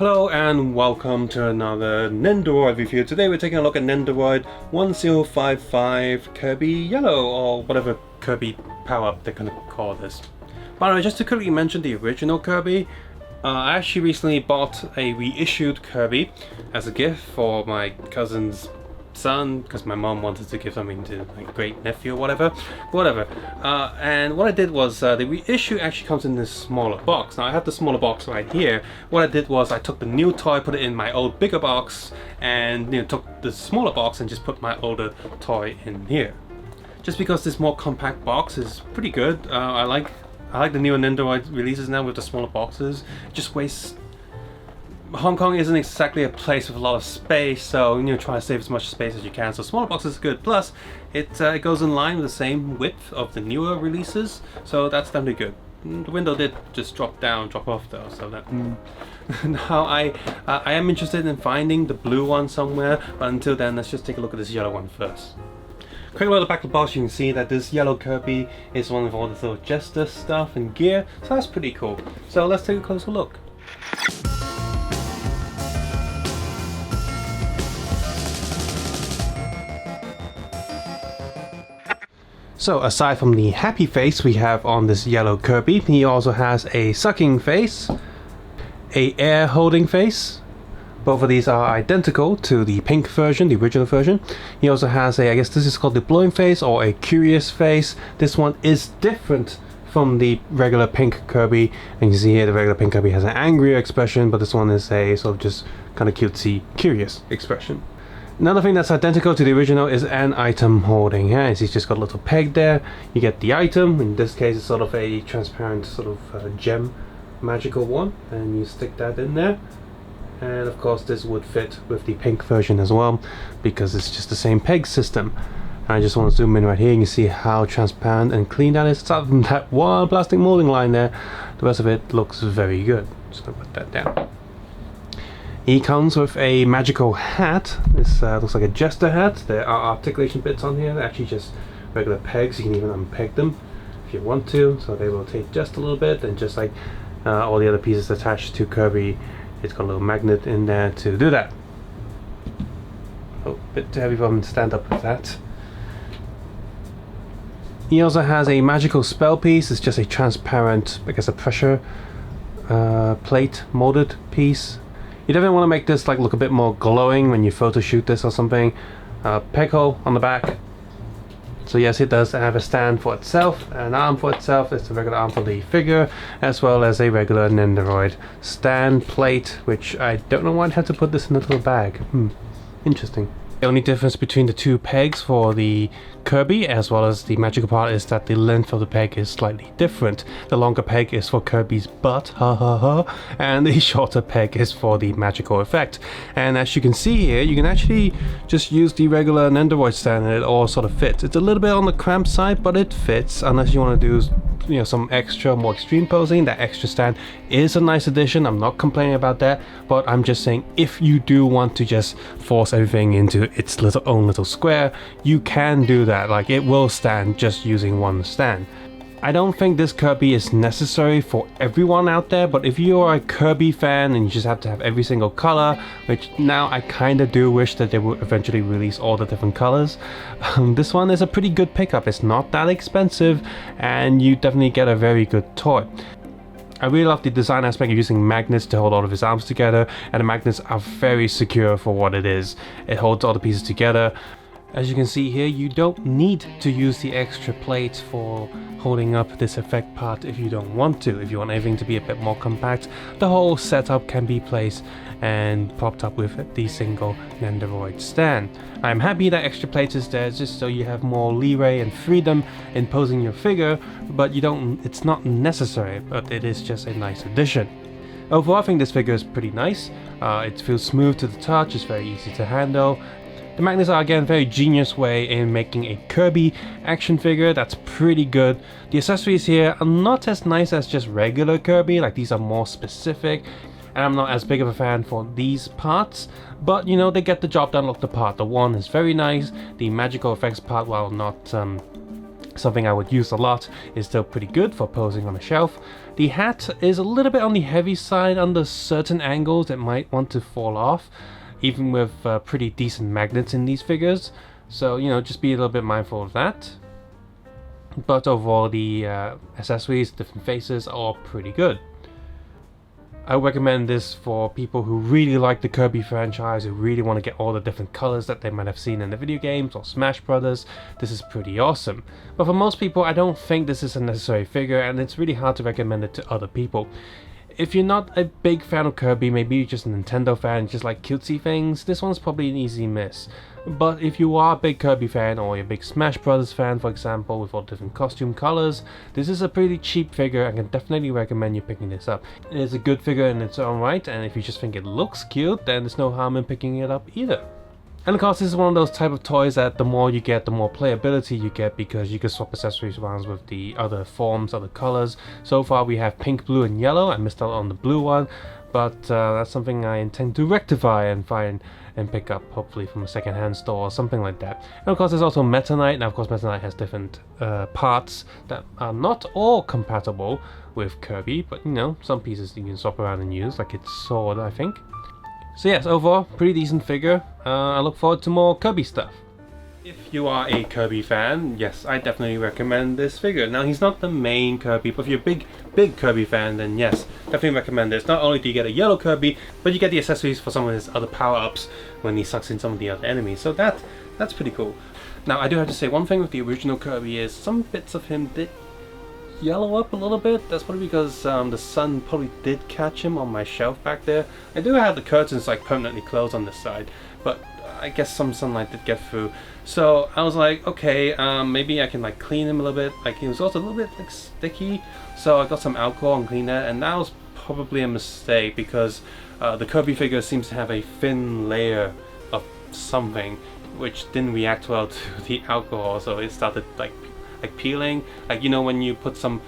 Hello and welcome to another Nendoroid review. Today we're taking a look at Nendoroid 1055 Kirby Yellow, or whatever Kirby power-up they're gonna call this. By the way, just to quickly mention the original Kirby, I actually recently bought a reissued Kirby as a gift for my cousin's son, because my mom wanted to give something to my great nephew or whatever. And what I did was the reissue actually comes in this smaller box. Now I have the smaller box right here. What I did was I took the new toy, put it in my old bigger box, and took the smaller box and just put my older toy in here. Just because this more compact box is pretty good. I like the newer Nendoroid releases now with the smaller boxes. It just wastes. Hong Kong isn't exactly a place with a lot of space, so try to save as much space as you can. So smaller boxes is good. Plus, it goes in line with the same width of the newer releases, so that's definitely good. The window did just drop off though, so that. Now I am interested in finding the blue one somewhere, but until then, let's just take a look at this yellow one first. Quick look at the back of the box, you can see that this yellow Kirby is one of all this little jester stuff and gear, so that's pretty cool. So let's take a closer look. So aside from the happy face we have on this yellow Kirby, he also has a sucking face, a air holding face. Both of these are identical to the pink version, the original version. He also has a, I guess this is called the blowing face or a curious face. This one is different from the regular pink Kirby. And you see here the regular pink Kirby has an angrier expression, but this one is a sort of just kind of cutesy, curious expression. Another thing that's identical to the original is an item holding hands. He's just got a little peg there. You get the item, in this case it's sort of a transparent sort of gem magical one, and you stick that in there. And of course this would fit with the pink version as well, because it's just the same peg system. And I just want to zoom in right here and you see how transparent and clean that is. Aside from that one plastic molding line there, the rest of it looks very good. Just gonna put that down. He comes with a magical hat. This looks like a jester hat. There are articulation bits on here. They're actually just regular pegs. You can even unpeg them if you want to. So they rotate just a little bit, and just like all the other pieces attached to Kirby, it's got a little magnet in there to do that. Oh, a bit too heavy for him to stand up with that. He also has a magical spell piece. It's just a transparent, I guess a pressure plate molded piece. You definitely want to make this look a bit more glowing when you photo shoot this or something. Peg hole on the back. So yes, it does have a stand for itself, an arm for itself. It's a regular arm for the figure, as well as a regular Nendoroid stand plate, which I don't know why I'd have to put this in a little bag. Interesting. The only difference between the two pegs for the Kirby as well as the magical part is that the length of the peg is slightly different. The longer peg is for Kirby's butt, and the shorter peg is for the magical effect. And as you can see here, you can actually just use the regular Nendoroid stand and it all sort of fits. It's a little bit on the cramped side, but it fits, unless you want to do some extra, more extreme posing. That extra stand is a nice addition. I'm not complaining about that, but I'm just saying if you do want to just force everything into its own little square, you can do that. It will stand just using one stand. I don't think this Kirby is necessary for everyone out there, but if you are a Kirby fan and you just have to have every single color, which now I kind of do wish that they would eventually release all the different colors, this one is a pretty good pickup. It's not that expensive, and you definitely get a very good toy. I really love the design aspect of using magnets to hold all of his arms together, and the magnets are very secure for what it is. It holds all the pieces together. As you can see here, you don't need to use the extra plates for holding up this effect part if you don't want to. If you want everything to be a bit more compact, the whole setup can be placed and propped up with the single Nendoroid stand. I'm happy that extra plate is there just so you have more leeway and freedom in posing your figure, but it's not necessary, but it is just a nice addition. Overall, I think this figure is pretty nice. It feels smooth to the touch, it's very easy to handle. The magnets are again a very genius way in making a Kirby action figure that's pretty good. The accessories here are not as nice as just regular Kirby, these are more specific, and I'm not as big of a fan for these parts, but they get the job done. Look, the part, the one is very nice. The magical effects part, while not something I would use a lot. Is still pretty good for posing on a shelf. The hat is a little bit on the heavy side. Under certain angles it might want to fall off, even with pretty decent magnets in these figures. So, you know, just be a little bit mindful of that. But overall, the accessories, different faces, are pretty good. I recommend this for people who really like the Kirby franchise, who really want to get all the different colors that they might have seen in the video games or Smash Brothers. This is pretty awesome. But for most people, I don't think this is a necessary figure, and it's really hard to recommend it to other people. If you're not a big fan of Kirby, maybe you're just a Nintendo fan, just like cutesy things, this one's probably an easy miss. But if you are a big Kirby fan, or you're a big Smash Brothers fan, for example, with all different costume colors, this is a pretty cheap figure. I can definitely recommend you picking this up. It is a good figure in its own right, and if you just think it looks cute, then there's no harm in picking it up either. And of course, this is one of those type of toys that the more you get, the more playability you get, because you can swap accessories around with the other forms, other colors. So far we have pink, blue and yellow. I missed out on the blue one, but that's something I intend to rectify and find and pick up, hopefully from a second-hand store or something like that. And of course there's also Meta Knight. Now of course Meta Knight has different parts that are not all compatible with Kirby, but you know, some pieces you can swap around and use, like its sword, I think. So yes, overall, pretty decent figure. I look forward to more Kirby stuff. If you are a Kirby fan, yes, I definitely recommend this figure. Now, he's not the main Kirby, but if you're a big Kirby fan, then yes, definitely recommend this. Not only do you get a yellow Kirby, but you get the accessories for some of his other power-ups when he sucks in some of the other enemies. So that's pretty cool. Now, I do have to say, one thing with the original Kirby is some bits of him did yellow up a little bit. That's probably because the sun probably did catch him on my shelf back there. I do have the curtains like permanently closed on this side, but I guess some sunlight did get through. So I was like, okay, maybe I can like clean him a little bit. Like, he was also a little bit like sticky, so I got some alcohol and cleaned that, and that was probably a mistake, because the Kirby figure seems to have a thin layer of something which didn't react well to the alcohol, so it started like peeling. Like, you know, when you put some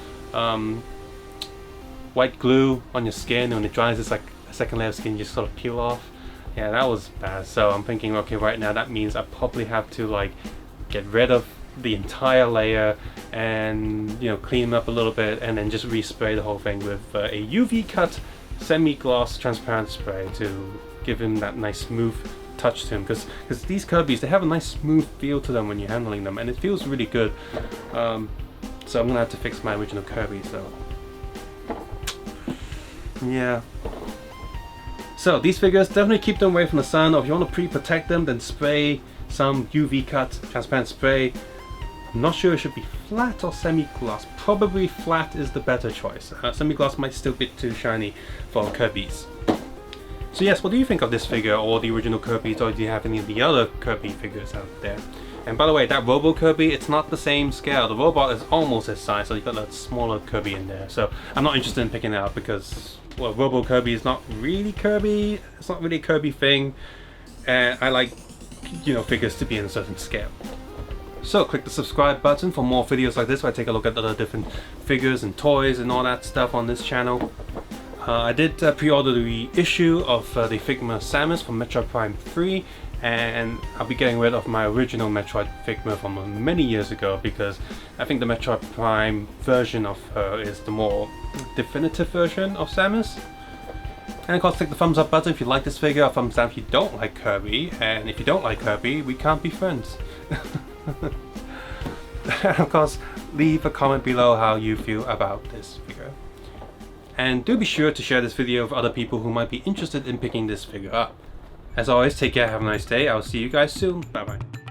white glue on your skin, and when it dries, it's like a second layer of skin just sort of peel off. Yeah, that was bad. So I'm thinking, okay, right now that means I probably have to like get rid of the entire layer and, you know, clean them up a little bit, and then just respray the whole thing with a UV cut semi-gloss transparent spray to give him that nice smooth touch to him, because these Kirbys, they have a nice smooth feel to them when you're handling them, and it feels really good. So I'm gonna have to fix my original Kirby, so yeah. So these figures, definitely keep them away from the sun, or if you want to pre-protect them, then spray some UV cut transparent spray. I'm not sure it should be flat or semi-gloss. Probably flat is the better choice. Semi-gloss might still be too shiny for Kirbys. So yes, what do you think of this figure, or the original Kirby's, or do you have any of the other Kirby figures out there? And by the way, that Robo Kirby, it's not the same scale. The robot is almost his size, so you've got that smaller Kirby in there. So I'm not interested in picking it out, because, well, Robo Kirby is not really Kirby. It's not really a Kirby thing. And I like, you know, figures to be in a certain scale. So click the subscribe button for more videos like this, where I take a look at other different figures and toys and all that stuff on this channel. I did pre-order the issue of the Figma Samus from Metroid Prime 3, and I'll be getting rid of my original Metroid Figma from many years ago, because I think the Metroid Prime version of her is the more definitive version of Samus. And of course, click the thumbs up button if you like this figure, or thumbs down if you don't like Kirby, and if you don't like Kirby, we can't be friends. And of course, leave a comment below how you feel about this figure. And do be sure to share this video with other people who might be interested in picking this figure up. As always, take care, have a nice day. I'll see you guys soon. Bye bye.